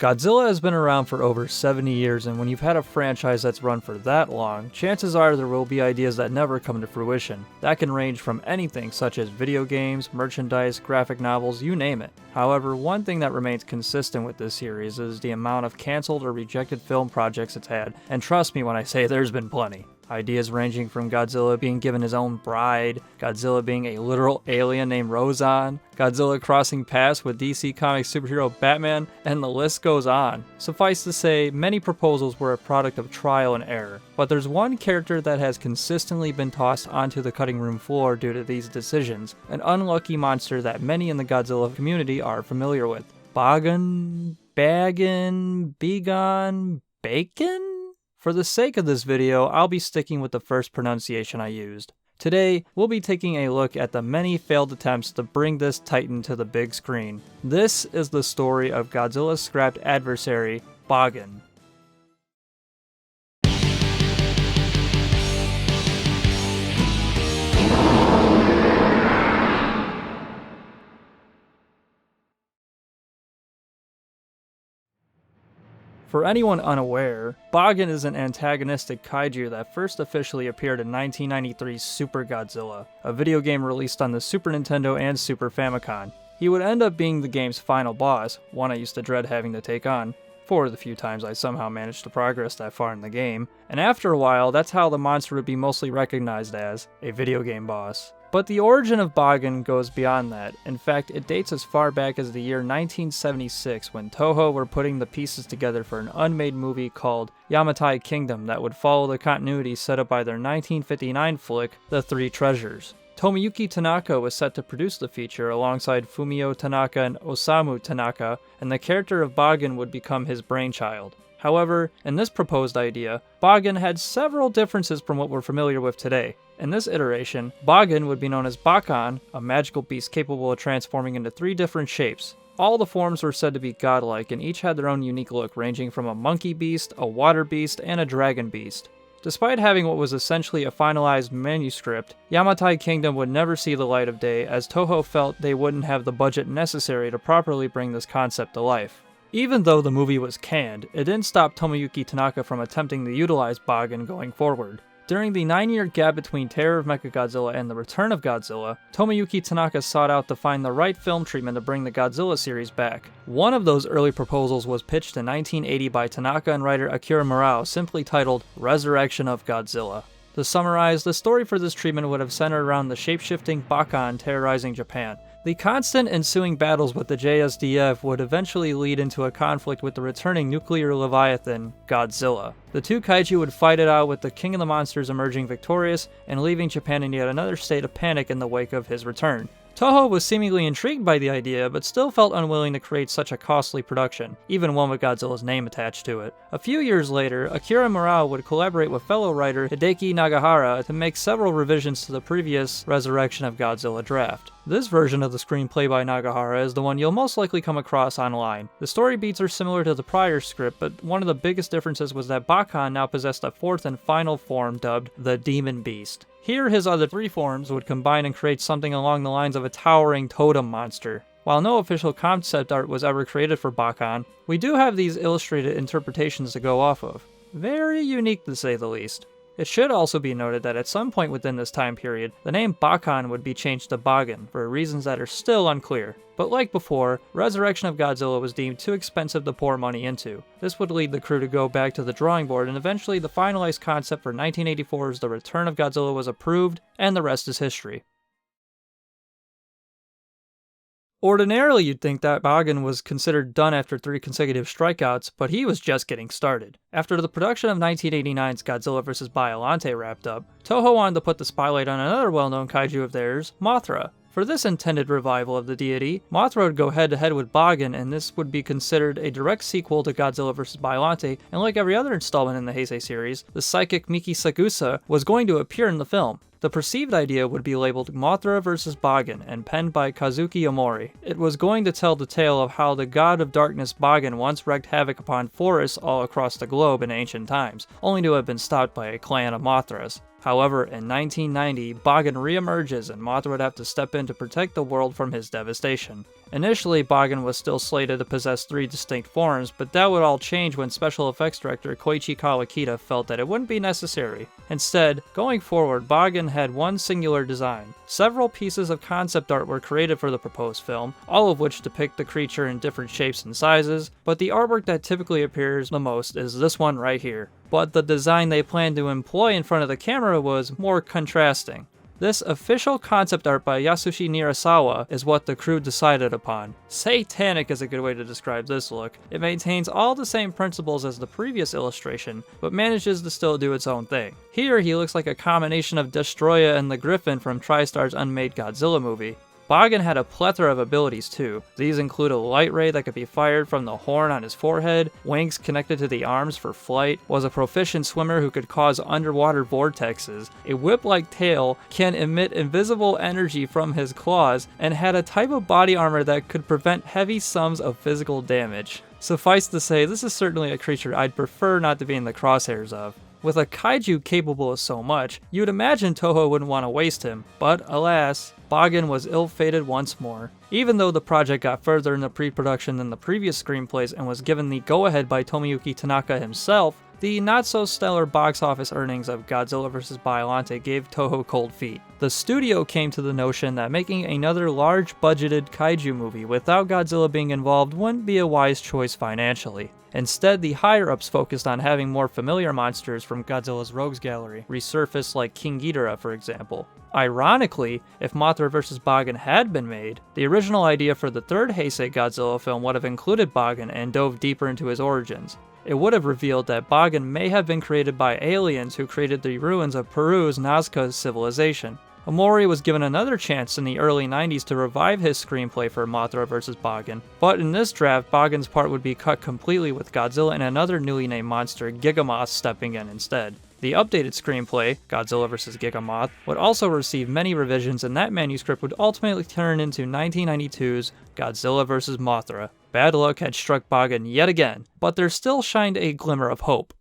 Godzilla has been around for over 70 years, and when you've had a franchise that's run for that long, chances are there will be ideas that never come to fruition. That can range from anything such as video games, merchandise, graphic novels, you name it. However, one thing that remains consistent with this series is the amount of cancelled or rejected film projects it's had, and trust me when I say there's been plenty. Ideas ranging from Godzilla being given his own bride, Godzilla being a literal alien named Rozan, Godzilla crossing paths with DC Comics superhero Batman, and the list goes on. Suffice to say, many proposals were a product of trial and error, but there's one character that has consistently been tossed onto the cutting room floor due to these decisions, an unlucky monster that many in the Godzilla community are familiar with. Bagan? Bacon? For the sake of this video, I'll be sticking with the first pronunciation I used. Today, we'll be taking a look at the many failed attempts to bring this titan to the big screen. This is the story of Godzilla's scrapped adversary, Bagan. For anyone unaware, Bagan is an antagonistic kaiju that first officially appeared in 1993's SuperGodzilla, a video game released on the Super Nintendo and Super Famicom. He would end up being the game's final boss, one I used to dread having to take on, for the few times I somehow managed to progress that far in the game, and after a while that's how the monster would be mostly recognized as, a video game boss. But the origin of Bagan goes beyond that. In fact, it dates as far back as the year 1976 when Toho were putting the pieces together for an unmade movie called Toho Kingdom that would follow the continuity set up by their 1959 flick, The Three Treasures. Tomoyuki Tanaka was set to produce the feature alongside Fumio Tanaka and Osamu Tanaka, and the character of Bagan would become his brainchild. However, in this proposed idea, Bagan had several differences from what we're familiar with today. In this iteration, Bagan would be known as Bakan, a magical beast capable of transforming into 3 different shapes. All the forms were said to be godlike and each had their own unique look, ranging from a monkey beast, a water beast, and a dragon beast. Despite having what was essentially a finalized manuscript, Toho Kingdom would never see the light of day as Toho felt they wouldn't have the budget necessary to properly bring this concept to life. Even though the movie was canned, it didn't stop Tomoyuki Tanaka from attempting to utilize Bagan going forward. During the 9-year gap between Terror of Mechagodzilla and The Return of Godzilla, Tomoyuki Tanaka sought out to find the right film treatment to bring the Godzilla series back. One of those early proposals was pitched in 1980 by Tanaka and writer Akira Murao, simply titled Resurrection of Godzilla. To summarize, the story for this treatment would have centered around the shape-shifting Bakan terrorizing Japan. The constant ensuing battles with the JSDF would eventually lead into a conflict with the returning nuclear leviathan, Godzilla. The two kaiju would fight it out with the King of the Monsters emerging victorious and leaving Japan in yet another state of panic in the wake of his return. Toho was seemingly intrigued by the idea, but still felt unwilling to create such a costly production, even one with Godzilla's name attached to it. A few years later, Akira Murao would collaborate with fellow writer Hideki Nagahara to make several revisions to the previous Resurrection of Godzilla draft. This version of the screenplay by Nagahara is the one you'll most likely come across online. The story beats are similar to the prior script, but one of the biggest differences was that Bakan now possessed a 4th and final form dubbed the Demon Beast. Here, his other 3 forms would combine and create something along the lines of a towering totem monster. While no official concept art was ever created for Bakan, we do have these illustrated interpretations to go off of. Very unique to say the least. It should also be noted that at some point within this time period, the name Bakan would be changed to Bagan for reasons that are still unclear. But like before, Resurrection of Godzilla was deemed too expensive to pour money into. This would lead the crew to go back to the drawing board, and eventually the finalized concept for 1984's The Return of Godzilla was approved, and the rest is history. Ordinarily, you'd think that Bagan was considered done after 3 consecutive strikeouts, but he was just getting started. After the production of 1989's Godzilla vs. Biollante wrapped up, Toho wanted to put the spotlight on another well-known kaiju of theirs, Mothra. For this intended revival of the deity, Mothra would go head-to-head with Bagan, and this would be considered a direct sequel to Godzilla vs. Biollante, and like every other installment in the Heisei series, the psychic Miki Sakusa was going to appear in the film. The perceived idea would be labeled Mothra vs. Bagan and penned by Kazuki Omori. It was going to tell the tale of how the god of darkness Bagan once wreaked havoc upon forests all across the globe in ancient times, only to have been stopped by a clan of Mothras. However, in 1990, Bagan re-emerges and Mothra would have to step in to protect the world from his devastation. Initially, Bagan was still slated to possess 3 distinct forms, but that would all change when special effects director Koichi Kawakita felt that it wouldn't be necessary. Instead, going forward, Bagan had one singular design. Several pieces of concept art were created for the proposed film, all of which depict the creature in different shapes and sizes, but the artwork that typically appears the most is this one right here. But the design they planned to employ in front of the camera was more contrasting. This official concept art by Yasushi Nirasawa is what the crew decided upon. Satanic is a good way to describe this look. It maintains all the same principles as the previous illustration, but manages to still do its own thing. Here he looks like a combination of Destoroyah and the Griffin from TriStar's unmade Godzilla movie. Bagan had a plethora of abilities too. These include a light ray that could be fired from the horn on his forehead, wings connected to the arms for flight, was a proficient swimmer who could cause underwater vortexes, a whip-like tail, can emit invisible energy from his claws, and had a type of body armor that could prevent heavy sums of physical damage. Suffice to say, this is certainly a creature I'd prefer not to be in the crosshairs of. With a kaiju capable of so much, you'd imagine Toho wouldn't want to waste him, but alas, Bagan was ill-fated once more. Even though the project got further into pre-production than the previous screenplays and was given the go-ahead by Tomoyuki Tanaka himself, the not-so-stellar box office earnings of Godzilla vs. Biollante gave Toho cold feet. The studio came to the notion that making another large-budgeted kaiju movie without Godzilla being involved wouldn't be a wise choice financially. Instead, the higher-ups focused on having more familiar monsters from Godzilla's Rogues Gallery resurface, like King Ghidorah, for example. Ironically, if Mothra vs. Bagan had been made, the original idea for the third Heisei Godzilla film would have included Bagan and dove deeper into his origins. It would have revealed that Bagan may have been created by aliens who created the ruins of Peru's Nazca civilization. Omori was given another chance in the early 90s to revive his screenplay for Mothra vs. Bagan, but in this draft, Bagan's part would be cut completely with Godzilla and another newly named monster, Gigamoth, stepping in instead. The updated screenplay, Godzilla vs. Gigamoth, would also receive many revisions, and that manuscript would ultimately turn into 1992's Godzilla vs. Mothra. Bad luck had struck Bagan yet again, but there still shined a glimmer of hope.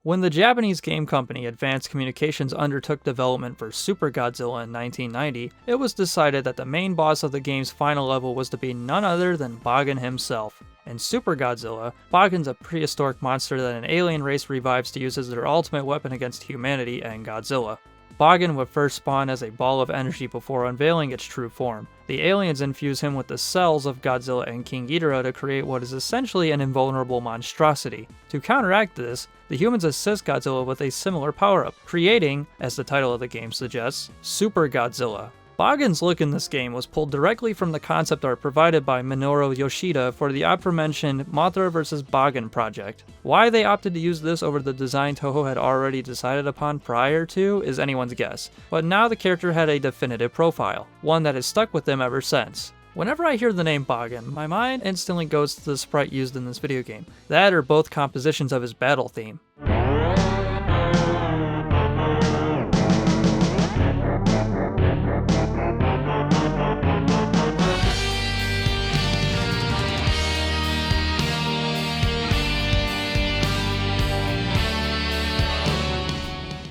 When the Japanese game company Advanced Communications undertook development for SuperGodzilla in 1990, it was decided that the main boss of the game's final level was to be none other than Bagan himself. In SuperGodzilla, Bagan's a prehistoric monster that an alien race revives to use as their ultimate weapon against humanity and Godzilla. Bagan would first spawn as a ball of energy before unveiling its true form. The aliens infuse him with the cells of Godzilla and King Ghidorah to create what is essentially an invulnerable monstrosity. To counteract this, the humans assist Godzilla with a similar power-up, creating, as the title of the game suggests, SuperGodzilla. Bagan's look in this game was pulled directly from the concept art provided by Minoru Yoshida for the aforementioned Mothra vs. Bagan project. Why they opted to use this over the design Toho had already decided upon prior to is anyone's guess, but now the character had a definitive profile, one that has stuck with them ever since. Whenever I hear the name Bagan, my mind instantly goes to the sprite used in this video game, that or both compositions of his battle theme.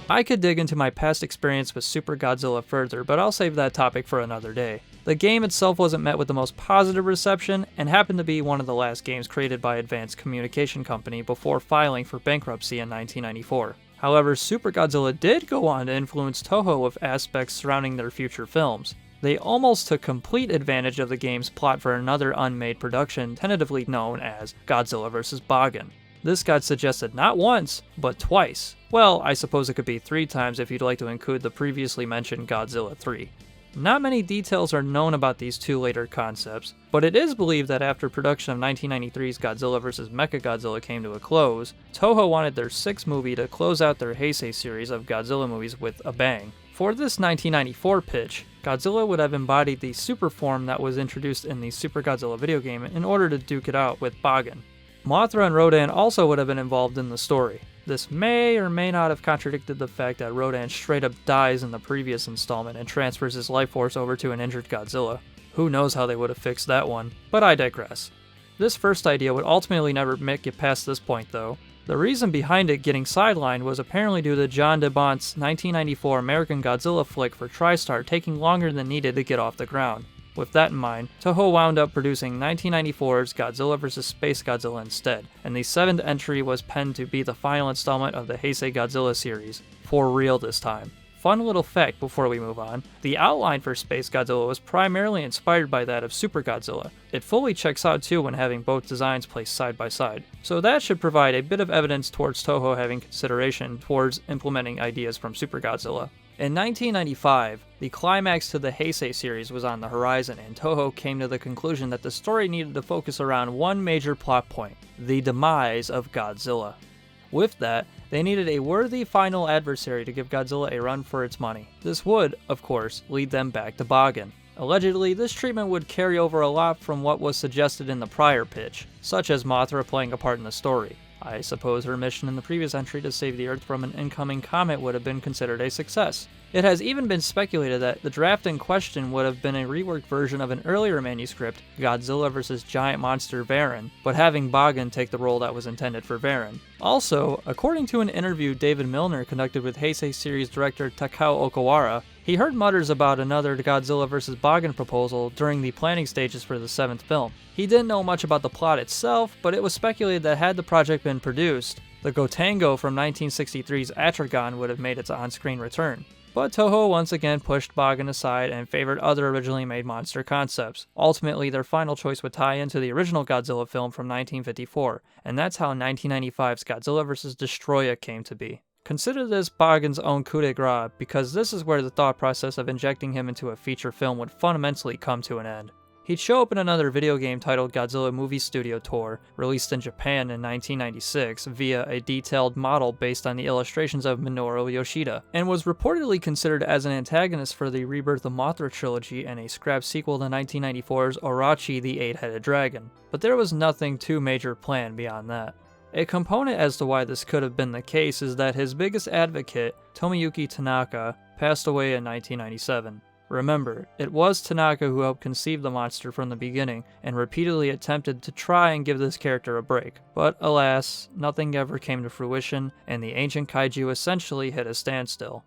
I could dig into my past experience with Super Godzilla further, but I'll save that topic for another day. The game itself wasn't met with the most positive reception, and happened to be one of the last games created by Advanced Communication Company before filing for bankruptcy in 1994. However, Super Godzilla did go on to influence Toho with aspects surrounding their future films. They almost took complete advantage of the game's plot for another unmade production tentatively known as Godzilla vs. Bagan. This got suggested not once, but twice. Well, I suppose it could be 3 times if you'd like to include the previously mentioned Godzilla 3. Not many details are known about these 2 later concepts, but it is believed that after production of 1993's Godzilla vs. Mechagodzilla came to a close, Toho wanted their 6th movie to close out their Heisei series of Godzilla movies with a bang. For this 1994 pitch, Godzilla would have embodied the super form that was introduced in the Super Godzilla video game in order to duke it out with Bagan. Mothra and Rodan also would have been involved in the story. This may or may not have contradicted the fact that Rodan straight up dies in the previous installment and transfers his life force over to an injured Godzilla. Who knows how they would have fixed that one, but I digress. This first idea would ultimately never make it past this point though. The reason behind it getting sidelined was apparently due to John DeBont's 1994 American Godzilla flick for TriStar taking longer than needed to get off the ground. With that in mind, Toho wound up producing 1994's Godzilla vs. SpaceGodzilla instead, and the 7th entry was penned to be the final installment of the Heisei Godzilla series, for real this time. Fun little fact before we move on, the outline for SpaceGodzilla was primarily inspired by that of SuperGodzilla. It fully checks out too when having both designs placed side by side, so that should provide a bit of evidence towards Toho having consideration towards implementing ideas from SuperGodzilla. In 1995, the climax to the Heisei series was on the horizon, and Toho came to the conclusion that the story needed to focus around one major plot point, the demise of Godzilla. With that, they needed a worthy final adversary to give Godzilla a run for its money. This would, of course, lead them back to Bagan. Allegedly, this treatment would carry over a lot from what was suggested in the prior pitch, such as Mothra playing a part in the story. I suppose her mission in the previous entry to save the Earth from an incoming comet would have been considered a success. It has even been speculated that the draft in question would have been a reworked version of an earlier manuscript, Godzilla vs. Giant Monster Varan, but having Bagan take the role that was intended for Varan. Also, according to an interview David Milner conducted with Heisei series director Takao Okawara, he heard mutters about another Godzilla vs. Bagan proposal during the planning stages for the 7th film. He didn't know much about the plot itself, but it was speculated that had the project been produced, the Gotengo from 1963's Atragon would have made its on-screen return. But Toho once again pushed Bagan aside and favored other originally made monster concepts. Ultimately, their final choice would tie into the original Godzilla film from 1954, and that's how 1995's Godzilla vs. Destoroyah came to be. Consider this Bagan's own coup de grace, because this is where the thought process of injecting him into a feature film would fundamentally come to an end. He'd show up in another video game titled Godzilla Movie Studio Tour, released in Japan in 1996 via a detailed model based on the illustrations of Minoru Yoshida, and was reportedly considered as an antagonist for the Rebirth of Mothra trilogy and a scrap sequel to 1994's Orochi the Eight-Headed Dragon. But there was nothing too major planned beyond that. A component as to why this could have been the case is that his biggest advocate, Tomoyuki Tanaka, passed away in 1997. Remember, it was Tanaka who helped conceive the monster from the beginning and repeatedly attempted to try and give this character a break. But alas, nothing ever came to fruition, and the ancient kaiju essentially hit a standstill.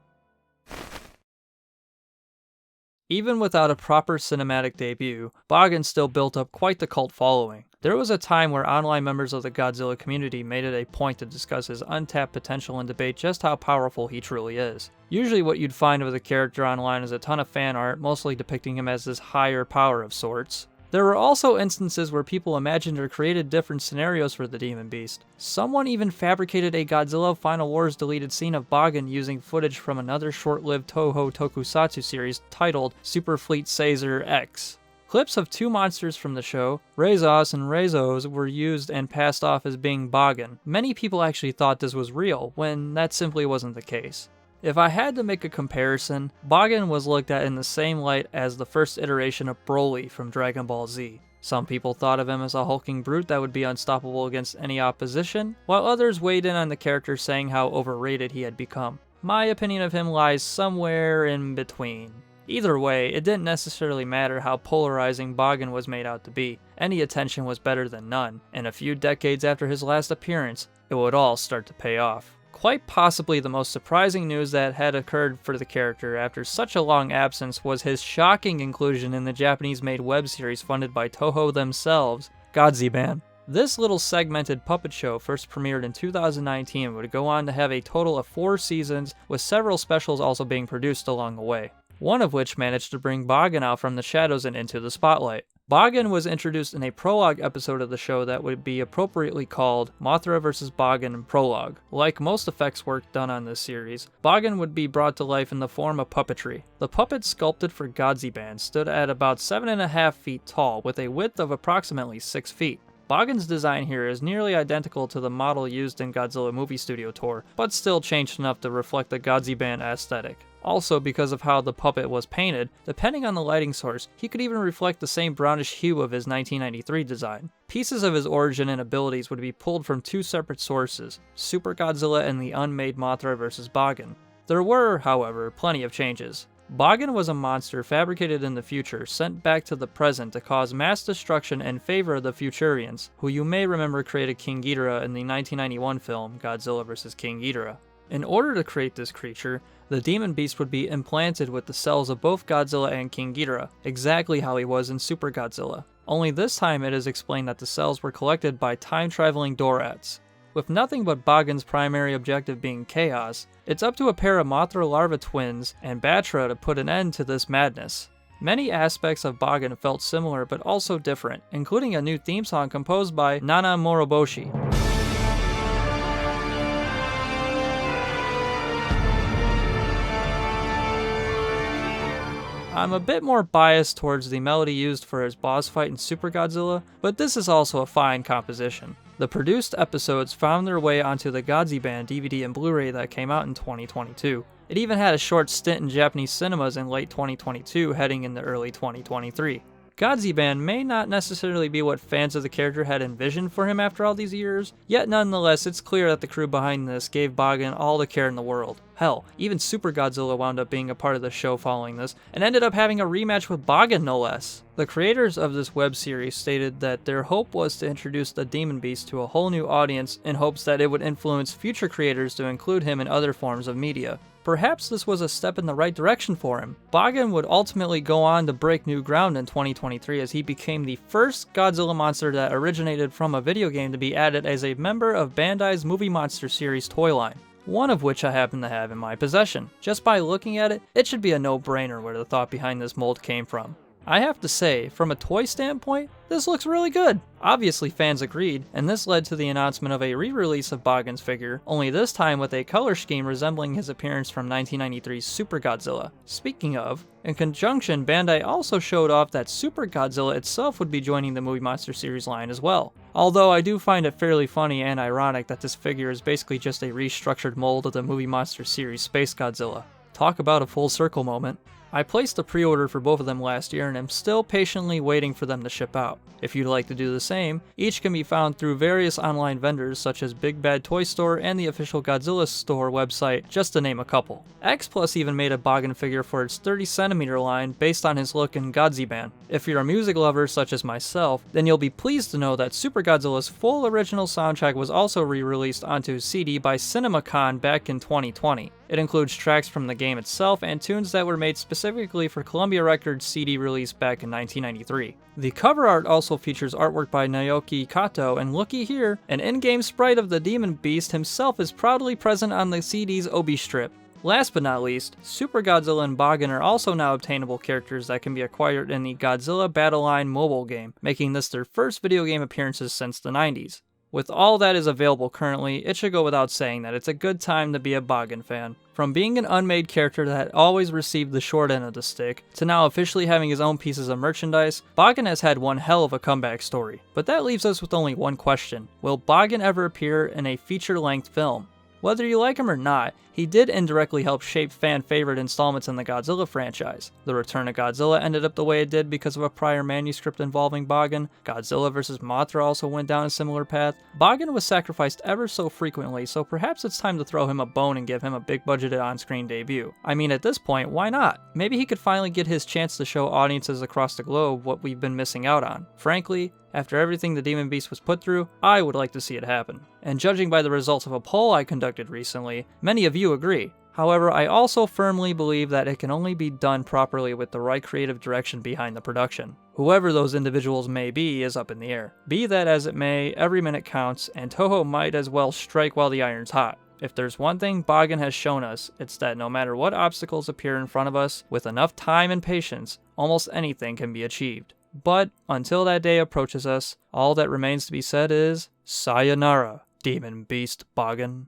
Even without a proper cinematic debut, Bagan still built up quite the cult following. There was a time where online members of the Godzilla community made it a point to discuss his untapped potential and debate just how powerful he truly is. Usually what you'd find of the character online is a ton of fan art, mostly depicting him as this higher power of sorts. There were also instances where people imagined or created different scenarios for the demon beast. Someone even fabricated a Godzilla Final Wars deleted scene of Bagan using footage from another short-lived Toho tokusatsu series titled Super Fleet Caesar X. Clips of two monsters from the show, Rezos and Rezos, were used and passed off as being Bagan. Many people actually thought this was real, when that simply wasn't the case. If I had to make a comparison, Bagan was looked at in the same light as the first iteration of Broly from Dragon Ball Z. Some people thought of him as a hulking brute that would be unstoppable against any opposition, while others weighed in on the character saying how overrated he had become. My opinion of him lies somewhere in between. Either way, it didn't necessarily matter how polarizing Bagan was made out to be. Any attention was better than none, and a few decades after his last appearance, it would all start to pay off. Quite possibly the most surprising news that had occurred for the character after such a long absence was his shocking inclusion in the Japanese-made web series funded by Toho themselves, Godziban. This little segmented puppet show first premiered in 2019 would go on to have a total of 4 seasons, with several specials also being produced along the way. One of which managed to bring Bagan out from the shadows and into the spotlight. Bagan was introduced in a prologue episode of the show that would be appropriately called Mothra vs. Bagan Prologue. Like most effects work done on this series, Bagan would be brought to life in the form of puppetry. The puppet sculpted for Godziban stood at about 7.5 feet tall with a width of approximately 6 feet. Bagan's design here is nearly identical to the model used in Godzilla Movie Studio Tour, but still changed enough to reflect the Godziban aesthetic. Also, because of how the puppet was painted, depending on the lighting source, he could even reflect the same brownish hue of his 1993 design. Pieces of his origin and abilities would be pulled from 2 separate sources, SuperGodzilla and the unmade Mothra vs. Bagan. There were, however, plenty of changes. Bagan was a monster fabricated in the future, sent back to the present to cause mass destruction in favor of the Futurians, who you may remember created King Ghidorah in the 1991 film Godzilla vs. King Ghidorah. In order to create this creature, the demon beast would be implanted with the cells of both Godzilla and King Ghidorah, exactly how he was in SuperGodzilla. Only this time it is explained that the cells were collected by time-traveling Dorats. With nothing but Bagan's primary objective being chaos, it's up to a pair of Mothra larva twins and Batra to put an end to this madness. Many aspects of Bagan felt similar but also different, including a new theme song composed by Nana Moroboshi. I'm a bit more biased towards the melody used for his boss fight in SuperGodzilla, but this is also a fine composition. The produced episodes found their way onto the Godziban DVD and Blu-ray that came out in 2022. It even had a short stint in Japanese cinemas in late 2022 heading into early 2023. Godziban may not necessarily be what fans of the character had envisioned for him after all these years, yet nonetheless it's clear that the crew behind this gave Bagan all the care in the world. Hell, even SuperGodzilla wound up being a part of the show following this, and ended up having a rematch with Bagan no less. The creators of this web series stated that their hope was to introduce the Demon Beast to a whole new audience in hopes that it would influence future creators to include him in other forms of media. Perhaps this was a step in the right direction for him. Bagan would ultimately go on to break new ground in 2023 as he became the first Godzilla monster that originated from a video game to be added as a member of Bandai's Movie Monster series toy line, one of which I happen to have in my possession. Just by looking at it, it should be a no-brainer where the thought behind this mold came from. I have to say, from a toy standpoint, this looks really good. Obviously fans agreed, and this led to the announcement of a re-release of Bagan's figure, only this time with a color scheme resembling his appearance from 1993's SuperGodzilla. Speaking of, in conjunction, Bandai also showed off that SuperGodzilla itself would be joining the Movie Monster series line as well. Although I do find it fairly funny and ironic that this figure is basically just a restructured mold of the Movie Monster series SpaceGodzilla. Talk about a full circle moment. I placed a pre-order for both of them last year and am still patiently waiting for them to ship out. If you'd like to do the same, each can be found through various online vendors such as Big Bad Toy Store and the official Godzilla Store website, just to name a couple. X Plus even made a Bagan figure for its 30cm line based on his look in Godziban. If you're a music lover such as myself, then you'll be pleased to know that SuperGodzilla's full original soundtrack was also re-released onto CD by CinemaCon back in 2020. It includes tracks from the game itself and tunes that were made specifically for Columbia Records' CD release back in 1993. The cover art also features artwork by Naoki Kato, and looky here, an in-game sprite of the Demon Beast himself is proudly present on the CD's Obi strip. Last but not least, SuperGodzilla and Bagan are also now obtainable characters that can be acquired in the Godzilla Battle Line mobile game, making this their first video game appearances since the 90s. With all that is available currently, it should go without saying that it's a good time to be a Bagan fan. From being an unmade character that always received the short end of the stick, to now officially having his own pieces of merchandise, Bagan has had one hell of a comeback story. But that leaves us with only one question: will Bagan ever appear in a feature-length film? Whether you like him or not, he did indirectly help shape fan-favorite installments in the Godzilla franchise. The Return of Godzilla ended up the way it did because of a prior manuscript involving Bagan. Godzilla vs. Mothra also went down a similar path. Bagan was sacrificed ever so frequently, so perhaps it's time to throw him a bone and give him a big-budgeted on-screen debut. I mean, at this point, why not? Maybe he could finally get his chance to show audiences across the globe what we've been missing out on. Frankly, after everything the Demon Beast was put through, I would like to see it happen. And judging by the results of a poll I conducted recently, many of you agree. However, I also firmly believe that it can only be done properly with the right creative direction behind the production. Whoever those individuals may be is up in the air. Be that as it may, every minute counts, and Toho might as well strike while the iron's hot. If there's one thing Bagan has shown us, it's that no matter what obstacles appear in front of us, with enough time and patience, almost anything can be achieved. But until that day approaches us, all that remains to be said is, sayonara, Demon Beast Bagan.